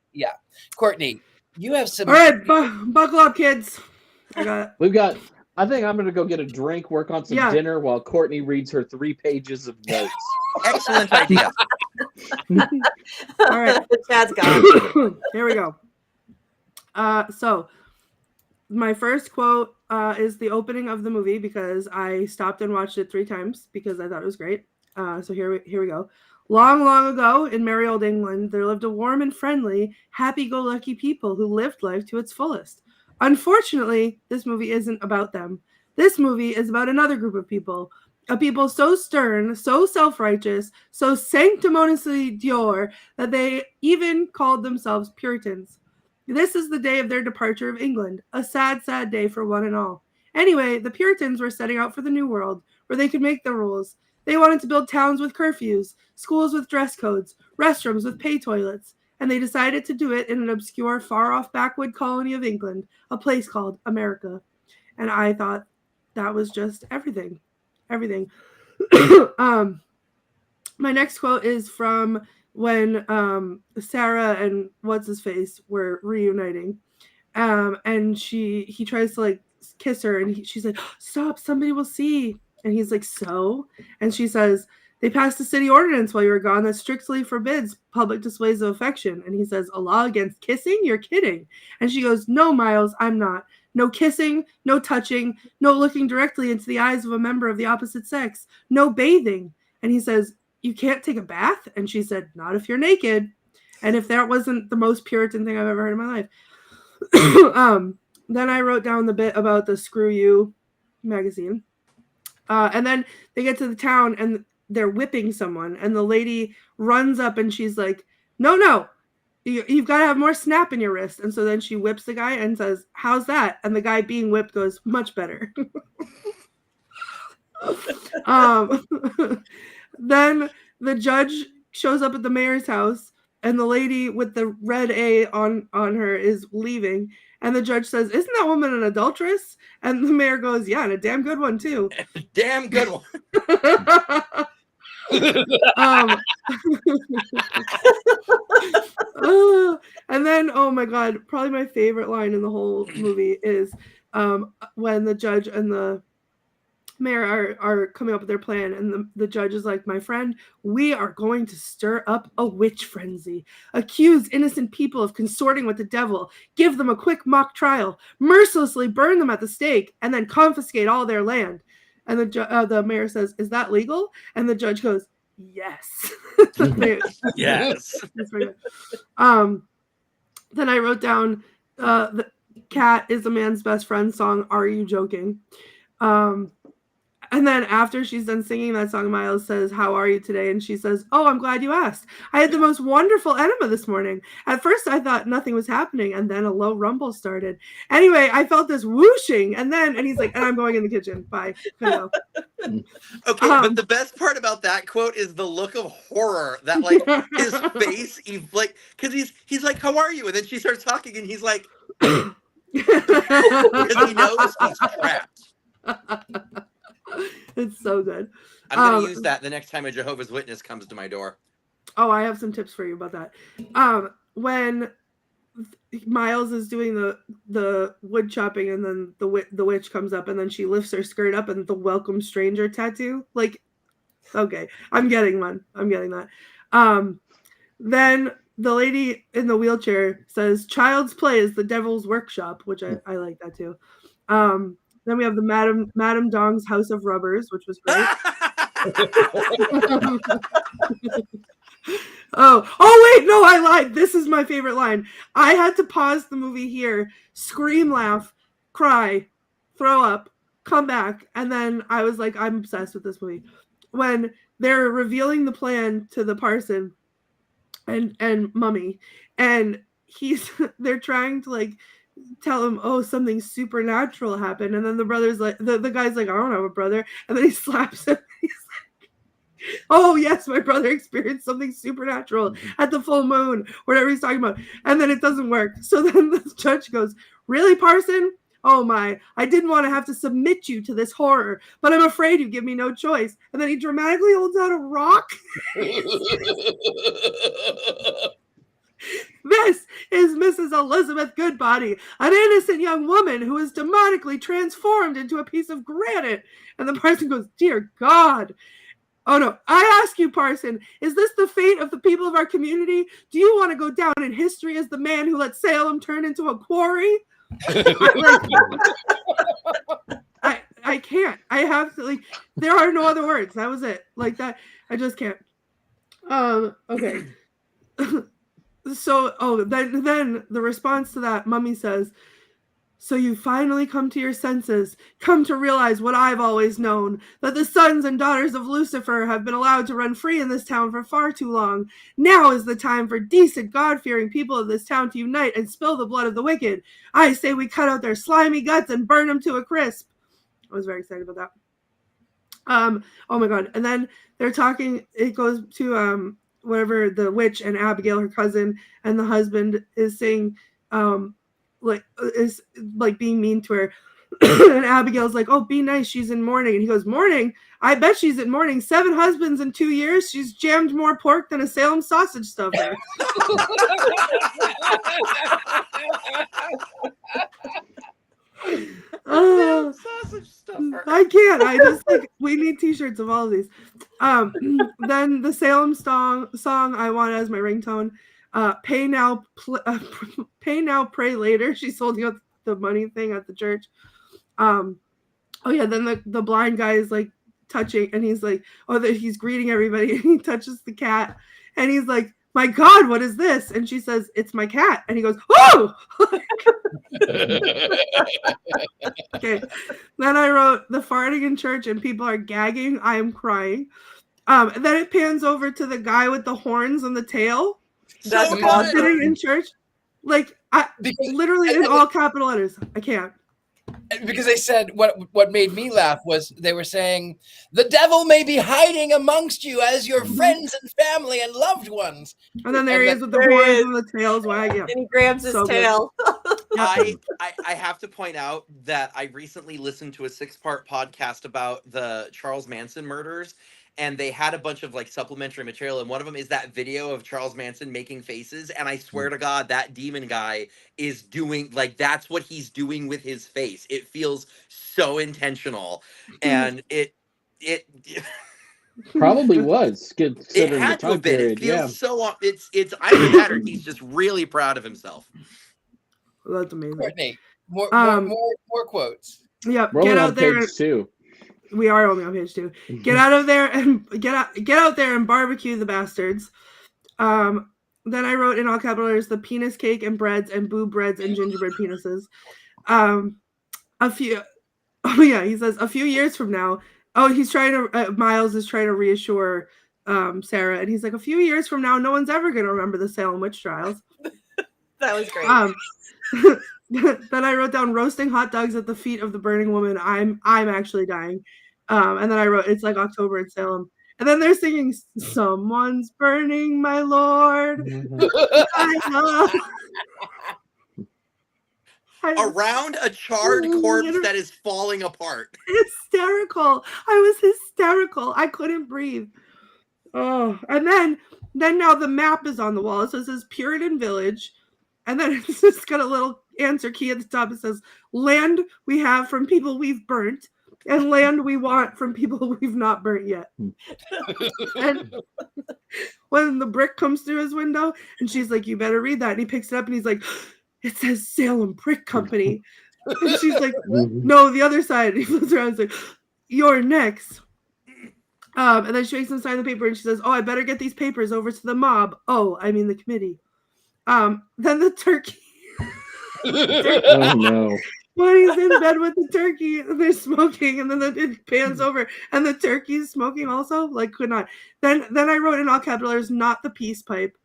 Courtney, you have some.
All right, buckle up, kids. I got
I think I'm going to go get a drink, work on some
Yeah.
dinner while Courtney reads her 3 pages of notes.
Excellent idea.
All right.
Chad's gone.
Here we go. So my first quote is the opening of the movie because I stopped and watched it 3 times because I thought it was great. So here we go. Long, long ago in merry old England, there lived a warm and friendly, happy-go-lucky people who lived life to its fullest. Unfortunately, this movie isn't about them. This movie is about another group of people. A people so stern, so self-righteous, so sanctimoniously pure that they even called themselves Puritans. This is the day of their departure of England, a sad, sad day for one and all. Anyway, the Puritans were setting out for the New World, where they could make the rules. They wanted to build towns with curfews, schools with dress codes, restrooms with pay toilets, and they decided to do it in an obscure, far-off backwood colony of England, a place called America. And I thought that was just everything. Everything. My next quote is from when Sarah and what's-his-face were reuniting. And he tries to, like, kiss her, and she's like, stop, somebody will see. And he's like, so? And she says, they passed a city ordinance while you were gone that strictly forbids public displays of affection. And he says, a law against kissing? You're kidding. And she goes, no, Miles, I'm not. No kissing, no touching, no looking directly into the eyes of a member of the opposite sex, no bathing. And he says, you can't take a bath? And she said, not if you're naked. And if that wasn't the most Puritan thing I've ever heard in my life. Then I wrote down the bit about the Screw You magazine. And then they get to the town and they're whipping someone. And the lady runs up and she's like, no, you've got to have more snap in your wrist. And so then she whips the guy and says, how's that? And the guy being whipped goes, much better. Then the judge shows up at the mayor's house and the lady with the red A on her is leaving. And the judge says, isn't that woman an adulteress? And the mayor goes, yeah, and a damn good one, too.
Damn good one.
And then, oh my God, probably my favorite line in the whole movie is when the judge and the mayor are coming up with their plan, and the judge is like, my friend, we are going to stir up a witch frenzy, accuse innocent people of consorting with the devil, give them a quick mock trial, mercilessly burn them at the stake, and then confiscate all their land. And the mayor says, is that legal? And the judge goes, yes.
Yes.
That's very good. Then I wrote down the Cat is a Man's Best Friend song, Are You Joking? And then after she's done singing that song, Miles says, how are you today? And she says, oh, I'm glad you asked. I had the most wonderful enema this morning. At first, I thought nothing was happening, and then a low rumble started. Anyway, I felt this whooshing, and he's like, and I'm going in the kitchen. Bye. Hello.
Okay, but the best part about that quote is the look of horror that, like, his face, like, because he's like, how are you? And then she starts talking, and he's like, because he knows he's trapped.
It's so good.
I'm going to use that the next time a Jehovah's Witness comes to my door.
Oh, I have some tips for you about that. When Miles is doing the wood chopping, and then the witch comes up, and then she lifts her skirt up, and the welcome stranger tattoo. Like, okay, I'm getting that. Then the lady in the wheelchair says, child's play is the devil's workshop, which I like that too. Then we have the Madame Dong's House of Rubbers, which was great. Oh wait, no, I lied. This is my favorite line. I had to pause the movie here, scream, laugh, cry, throw up, come back, and then I was like, I'm obsessed with this movie. When they're revealing the plan to the parson and Mummy, and they're trying to, like, tell him, oh, something supernatural happened, and then the brother's like, the guy's like, I don't have a brother, and then he slaps him. He's like, oh yes, my brother experienced something supernatural at the full moon, whatever he's talking about, and then it doesn't work. So then the judge goes, really, parson? Oh my, I didn't want to have to submit you to this horror, but I'm afraid you give me no choice. And then he dramatically holds out a rock. This is Mrs. Elizabeth Goodbody, an innocent young woman who is demonically transformed into a piece of granite. And the person goes, dear God. Oh no, I ask you, Parson, is this the fate of the people of our community? Do you want to go down in history as the man who let Salem turn into a quarry? I can't. I have to, like, there are no other words. That was it. Like that, I just can't. Okay. So, then the response to that, Mummy says, so you finally come to your senses, come to realize what I've always known, that the sons and daughters of Lucifer have been allowed to run free in this town for far too long. Now is the time for decent, God-fearing people of this town to unite and spill the blood of the wicked. I say we cut out their slimy guts and burn them to a crisp. I was very excited about that. Oh my God. And then they're talking, it goes to whatever the witch and Abigail, her cousin, and the husband is saying, is being mean to her. And Abigail's like, oh, be nice, she's in mourning. And he goes, mourning? I bet she's in mourning. 7 husbands in 2 years. She's jammed more pork than a Salem sausage stuffer.
Sausage stuffer.
I can't. I just we need t-shirts of all of these. Then the Salem song I want as my ringtone. Pay now, pray later. She's holding up the money thing at the church. Oh yeah. Then the blind guy is like touching, and he's like, he's greeting everybody, and he touches the cat, and he's like, my God, what is this? And she says, it's my cat. And he goes, oh! Okay. Then I wrote the farting in church and people are gagging. I am crying. And then it pans over to the guy with the horns and the tail.
That's
sitting in church. Like, literally in all capital letters. I can't.
Because they said what made me laugh was they were saying the devil may be hiding amongst you as your friends and family and loved ones.
And then there he is with the horns and the tails wagging.
And he grabs his tail.
I have to point out that I recently listened to a 6-part podcast about the Charles Manson murders. And they had a bunch of like supplementary material, and one of them is that video of Charles Manson making faces. And I swear to God, that demon guy is doing like that's what he's doing with his face. It feels so intentional, and it
probably was
it
considering the
had to
time
have been.
period.
It feels
Yeah.
so. It's either that or he's just really proud of himself.
Well, that's amazing.
Courtney, more quotes.
Yep.
Rolling
Get
on
out there.
page 2.
We are only on page 2. Get out of there and get out there and barbecue the bastards. Then I wrote in all capital letters the penis cake and breads and boob breads and gingerbread penises. He says a few years from now. Oh, he's trying to Miles is trying to reassure Sarah, and he's like, a few years from now, no one's ever going to remember the Salem Witch Trials.
That was great.
Then I wrote down roasting hot dogs at the feet of the burning woman. I'm actually dying. And then I wrote, it's like October in Salem. And then they're singing, someone's burning my Lord.
Around a charred corpse that is falling apart.
Hysterical. I was hysterical. I couldn't breathe. Oh, and then now the map is on the wall. So it says Puritan Village. And then it's just got a little answer key at the top. It says, land we have from people we've burnt, and land we want from people we've not burnt yet. And when the brick comes through his window, and she's like, you better read that. And he picks it up, and he's like, it says Salem Brick Company. And she's like, no, the other side. And he flips around and is like, you're next. And then she makes him sign the paper, and she says, oh, I better get these papers over to the mob. Oh, I mean the committee. Then the turkey.
Oh no.
When he's in bed with the turkey and they're smoking, and then it pans over and the turkey's smoking also, like could not. Then I wrote in all capital letters, not the peace pipe.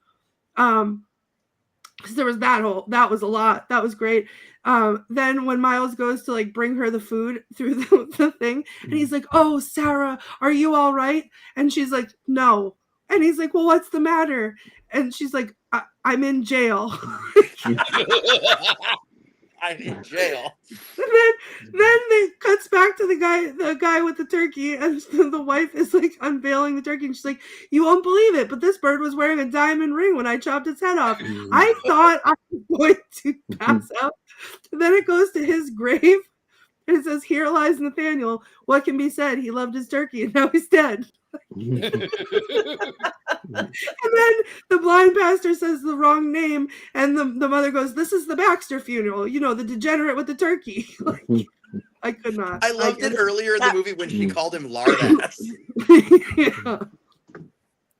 Because there was that was a lot. That was great. Then when Miles goes to like bring her the food through the thing, and he's like, oh, Sarah, are you all right? And she's like, no. And he's like, well, what's the matter? And she's like, I'm in jail.
I'm in jail.
And then it cuts back to the guy with the turkey, and the wife is like unveiling the turkey, and she's like, you won't believe it, but this bird was wearing a diamond ring when I chopped its head off. I thought I was going to pass out. And then it goes to his grave, and it says, here lies Nathaniel. What can be said? He loved his turkey, and now he's dead. And then the blind pastor says the wrong name, and the mother goes, "This is the Baxter funeral, you know, the degenerate with the turkey." Like, I could not.
I loved it earlier in the movie when she called him lard ass.
Yeah.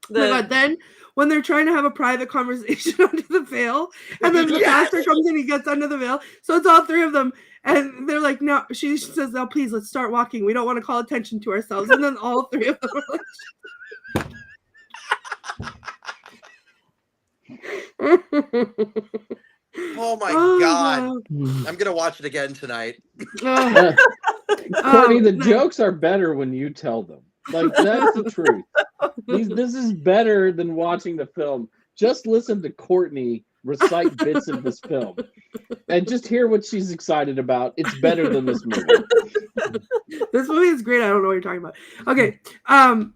But then when they're trying to have a private conversation under the veil, and then the pastor comes in, he gets under the veil. So it's all three of them. And they're like, no, she says, "No, please, let's start walking. We don't want to call attention to ourselves." And then all three of them are like,
Oh my God. I'm going to watch it again tonight.
Courtney, the jokes are better when you tell them. Like, that's the truth. This is better than watching the film. Just listen to Courtney recite bits of this film and just hear what she's excited about. It's better than this movie.
This movie is great. I don't know what you're talking about. Okay. I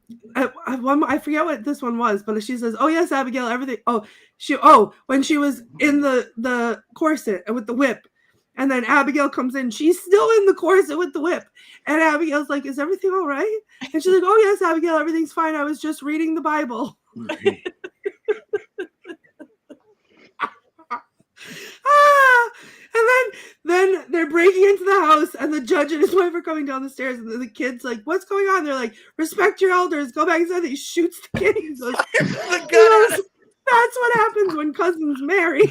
forget what this one was, but she says, "Oh yes, Abigail, everything." When she was in the corset with the whip, and then Abigail comes in, she's still in the corset with the whip, and Abigail's like, "Is everything all right?" And she's like, "Oh yes, Abigail, everything's fine. I was just reading the Bible." And then they're breaking into the house, and the judge and his wife are coming down the stairs, and the kid's like, "What's going on?" They're like, "Respect your elders. Go back inside." He shoots the kid. He goes, "That's what happens when cousins marry."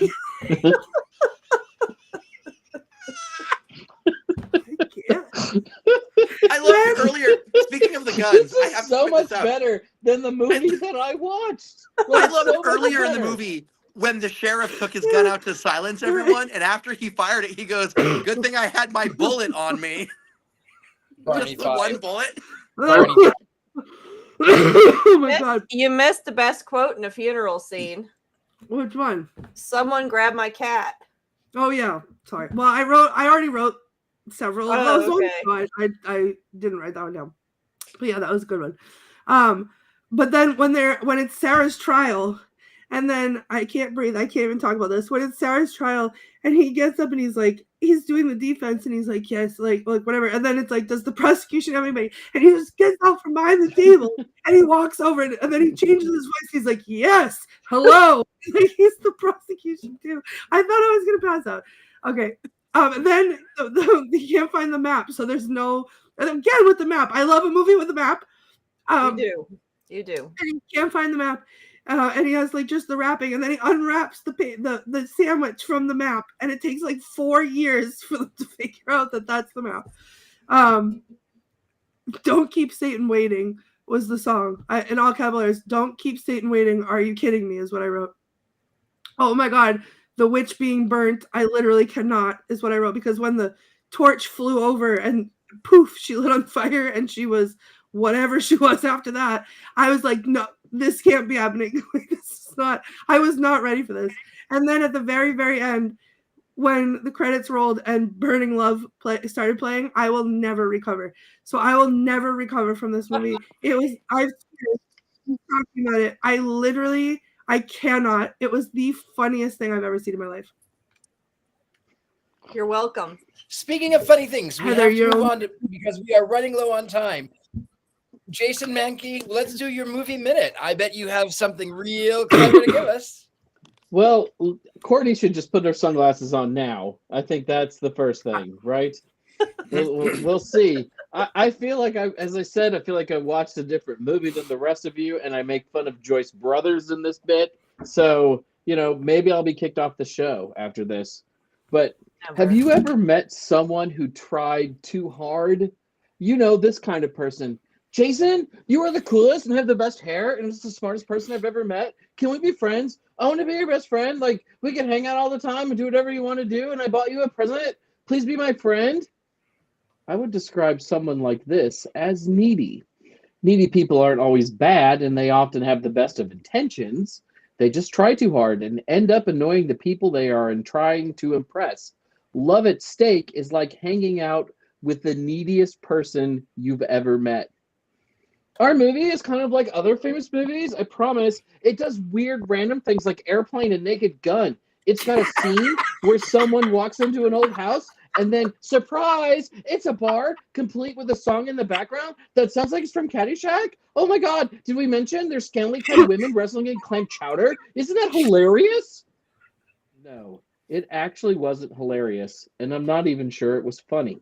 I loved it earlier. Speaking of the guns, I have
so
to
much
this out.
better than the movie that I watched.
I loved it earlier in the movie when the sheriff took his gun out to silence everyone, and after he fired it, he goes, "Good thing I had my bullet on me." Just the one bullet.
Oh my God!
You missed the best quote in a funeral scene.
Which one?
"Someone grab my cat."
Oh yeah. Sorry. Well, I already wrote several of those ones, so I didn't write that one down. But yeah, that was a good one. But then when it's Sarah's trial, and then I can't breathe. I can't even talk about this. When it's Sarah's trial, and he gets up and he's like, he's doing the defense, and he's like, "Yes, like whatever." And then it's like, "Does the prosecution have anybody?" And he just gets out from behind the table, and he walks over, and then he changes his voice. He's like, "Yes, hello." Like, he's the prosecution too. I thought I was gonna pass out. Okay. And then you can't find the map, so there's no. And again with the map, I love a movie with a map.
You do.
And you can't find the map. And he has like just the wrapping, and then he unwraps the sandwich from the map, and it takes like 4 years for them to figure out that that's the map. "Don't keep Satan waiting" was the song in all capitals. "Don't keep Satan waiting. Are you kidding me?" is what I wrote. Oh my God, the witch being burnt. I literally cannot is what I wrote, because when the torch flew over and poof, she lit on fire, and she was whatever she was after that. I was like, no, this can't be happening. This is not. I was not ready for this. And then at the very, very end, when the credits rolled and Burning Love started playing, I will never recover. So I will never recover from this movie. I've been talking about it. I cannot. It was the funniest thing I've ever seen in my life.
You're welcome.
Speaking of funny things, we
Heather,
have to move on because we are running low on time. Jason Mankey, let's do your movie minute. I bet you have something real clever to give us.
Well, Courtney should just put her sunglasses on now. I think that's the first thing, right? We'll see. I feel like as I said, I feel like I watched a different movie than the rest of you, and I make fun of Joyce Brothers in this bit. So, maybe I'll be kicked off the show after this. But have you ever met someone who tried too hard? This kind of person. "Jason, you are the coolest and have the best hair, and it's the smartest person I've ever met. Can we be friends? I want to be your best friend. Like, we can hang out all the time and do whatever you want to do, and I bought you a present. Please be my friend." I would describe someone like this as needy. Needy people aren't always bad, and they often have the best of intentions. They just try too hard and end up annoying the people they are trying to impress. Love at stake is like hanging out with the neediest person you've ever met. Our movie is kind of like other famous movies, I promise. It does weird random things like Airplane and Naked Gun. It's got a scene where someone walks into an old house And then, surprise, it's a bar complete with a song in the background that sounds like it's from Caddyshack. Oh my God, did we mention there's scantily clad women wrestling in clam chowder? Isn't that hilarious? No, it actually wasn't hilarious, and I'm not even sure it was funny.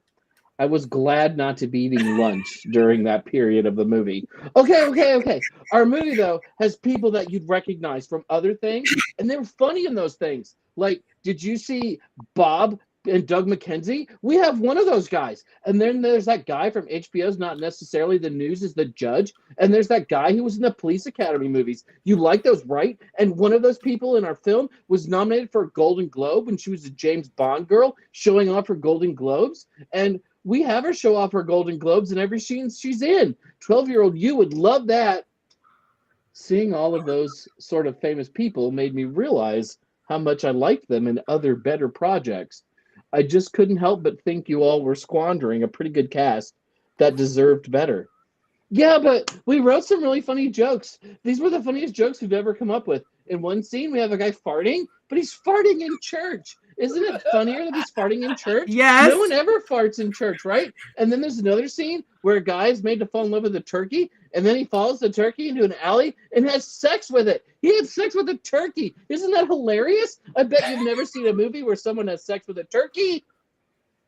I was glad not to be eating lunch during that period of the movie. Okay. Our movie, though, has people that you'd recognize from other things, and they were funny in those things. Like, did you see Bob and Doug McKenzie? We have one of those guys. And then there's that guy from HBO's Not Necessarily the News is the Judge. And there's that guy who was in the Police Academy movies. You like those, right? And one of those people in our film was nominated for a Golden Globe when she was a James Bond girl showing off her Golden Globes. And we have her show off her Golden Globes in every scene she's in. 12-year-old you would love that. Seeing all of those sort of famous people made me realize how much I liked them in other better projects. I just couldn't help but think you all were squandering a pretty good cast that deserved better. Yeah, but we wrote some really funny jokes. These were the funniest jokes we've ever come up with. In one scene, we have a guy farting, but he's farting in church. Isn't it funnier that he's farting in church?
Yes.
No one ever farts in church, right? And then there's another scene where a guy is made to fall in love with a turkey, and then he follows the turkey into an alley and has sex with it. He had sex with a turkey. Isn't that hilarious? I bet you've never seen a movie where someone has sex with a turkey.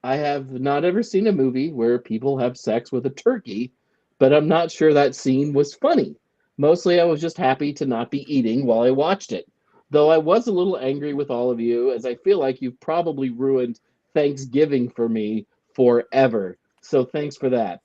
I have not ever seen a movie where people have sex with a turkey, but I'm not sure that scene was funny. Mostly I was just happy to not be eating while I watched it. Though I was a little angry with all of you, as I feel like you've probably ruined Thanksgiving for me forever. So thanks for that.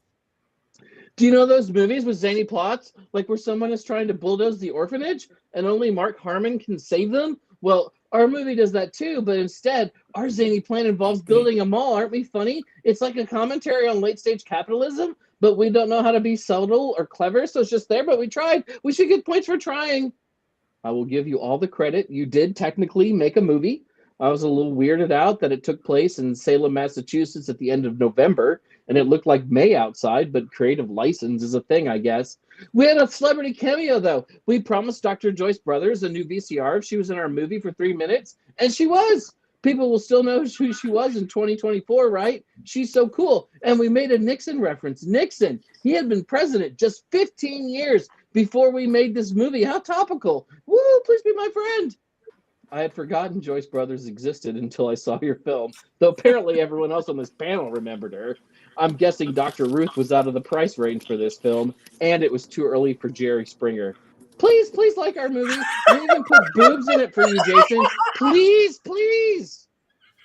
Do you know those movies with zany plots, like where someone is trying to bulldoze the orphanage and only Mark Harmon can save them? Well, our movie does that too, but instead, our zany plan involves building a mall. Aren't we funny? It's like a commentary on late-stage capitalism, but we don't know how to be subtle or clever, so it's just there, but we tried. We should get points for trying. I will give you all the credit. You did technically make a movie. I was a little weirded out that it took place in Salem, Massachusetts at the end of November, and it looked like May outside, but creative license is a thing, I guess. We had a celebrity cameo, though. We promised Dr. Joyce Brothers a new VCR if she was in our movie for 3 minutes, and she was. People will still know who she was in 2024, right? She's so cool. And we made a Nixon reference. Nixon, he had been president just 15 years before we made this movie. How topical. Woo, please be my friend. I had forgotten Joyce Brothers existed until I saw your film, though apparently everyone else on this panel remembered her. I'm guessing Dr. Ruth was out of the price range for this film, and it was too early for Jerry Springer. Please like our movie. We even put boobs in it for you, Jason. Please.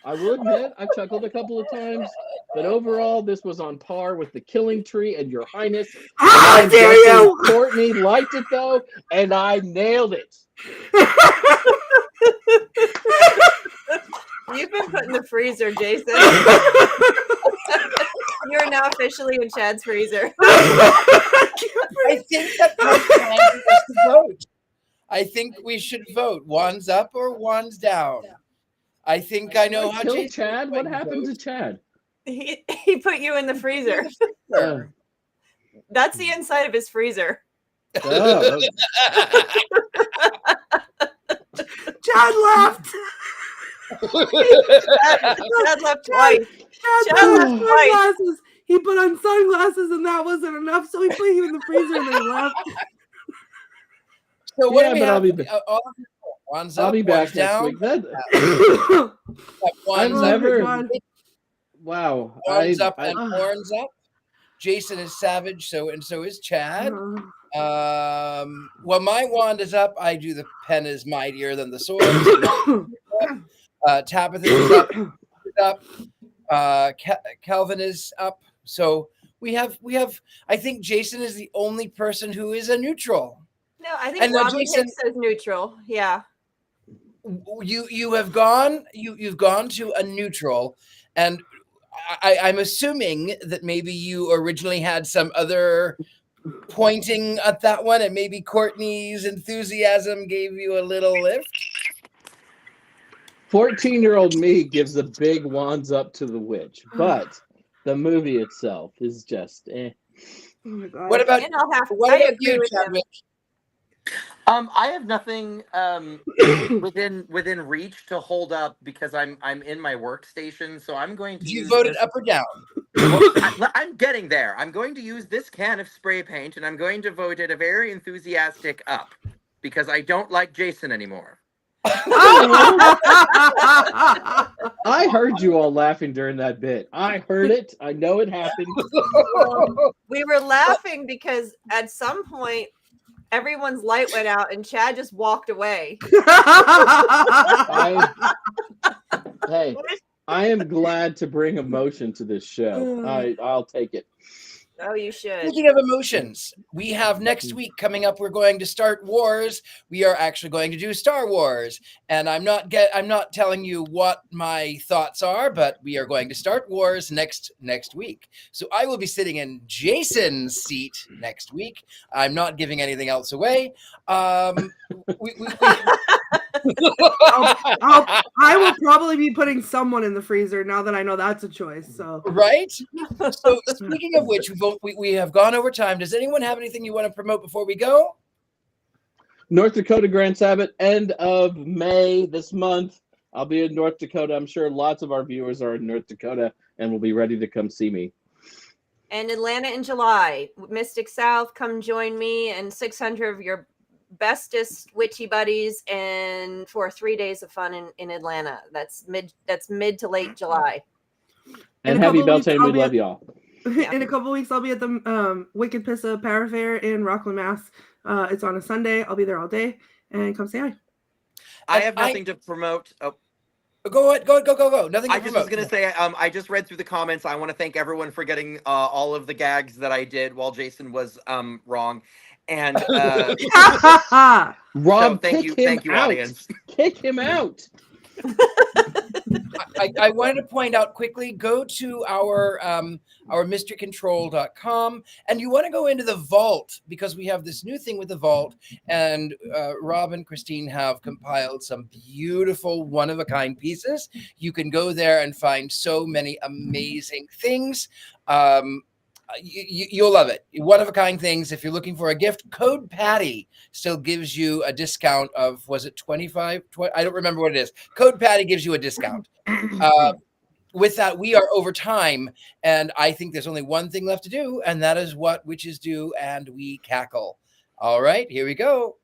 I will admit, I chuckled a couple of times, but overall, this was on par with The Killing Tree and Your Highness.
How dare you!
Courtney liked it, though, and I nailed it.
You've been put in the freezer, Jason. You're now officially in Chad's freezer.
I think that my plan is to vote. I think we should vote. One's up or one's down. I think I know how
Jason Chad. What happened to Chad?
He put you in the freezer. That's the inside of his freezer.
Oh.
Chad left.
Chad left twice.
Chad left sunglasses. He put on sunglasses and that wasn't enough, so he put you in the freezer and then left.
So what do we have?
I'll be back next week.
One's
up. Wow.
One's up and horns up. Jason is savage, so is Chad. Well, my wand is up. I do the pen is mightier than the sword. Tabitha is up. Calvin is up. So we have. I think Jason is the only person who is a neutral.
No, I think Robert Hicks says neutral. Yeah.
You have gone. You've gone to a neutral, and I'm assuming that maybe you originally had some other pointing at that one, and maybe Courtney's enthusiasm gave you a little lift.
14-year-old me gives a big wands up to the witch, but the movie itself is just eh.
Oh my God.
What about you, Chadwick?
I have nothing within reach to hold up because I'm in my workstation, so I'm going to
You
use
voted
this.
up or down?
Well, I'm getting there. I'm going to use this can of spray paint, and I'm going to vote it a very enthusiastic up because I don't like Jason anymore.
I heard you all laughing during that bit. I heard it. I know it happened.
Well, we were laughing because at some point everyone's light went out and Chad just walked away.
Hey, I am glad to bring emotion to this show. I'll take it.
Oh, you should.
Speaking of emotions, we have next week coming up. We're going to start Wars. We are actually going to do Star Wars, and I'm not telling you what my thoughts are, but we are going to start Wars next week. So I will be sitting in Jason's seat next week. I'm not giving anything else away.
I will probably be putting someone in the freezer now that I know that's a choice. So
right. So speaking of which, we have gone over time. Does anyone have anything you want to promote before we go?
North Dakota Grand Sabbath, end of May this month. I'll be in North Dakota. I'm sure lots of our viewers are in North Dakota and will be ready to come see me.
And Atlanta in July. Mystic South, come join me and 600 of your bestest witchy buddies and for 3 days of fun in Atlanta. That's mid to late July.
And happy Beltane, we love y'all.
In a couple weeks, I'll be at the Wicked Pissa Parafair in Rockland, Mass. It's on a Sunday. I'll be there all day, and come say hi.
I have nothing to promote. Oh.
Go ahead. Go. Nothing to
I just was going to say, I just read through the comments. I want to thank everyone for getting all of the gags that I did while Jason was wrong. And
Rob,
so thank you, audience.
Kick him out.
I wanted to point out quickly, go to our mysterycontrol.com, and you want to go into the vault because we have this new thing with the vault, and Rob and Christine have compiled some beautiful one-of-a-kind pieces. You can go there and find so many amazing things. You'll love it. One-of-a-kind things. If you're looking for a gift, code Patty still gives you a discount of, was it 25? I don't remember what it is. Code Patty gives you a discount. With that, we are over time, and I think there's only one thing left to do, and that is what witches do, and we cackle. All right, here we go.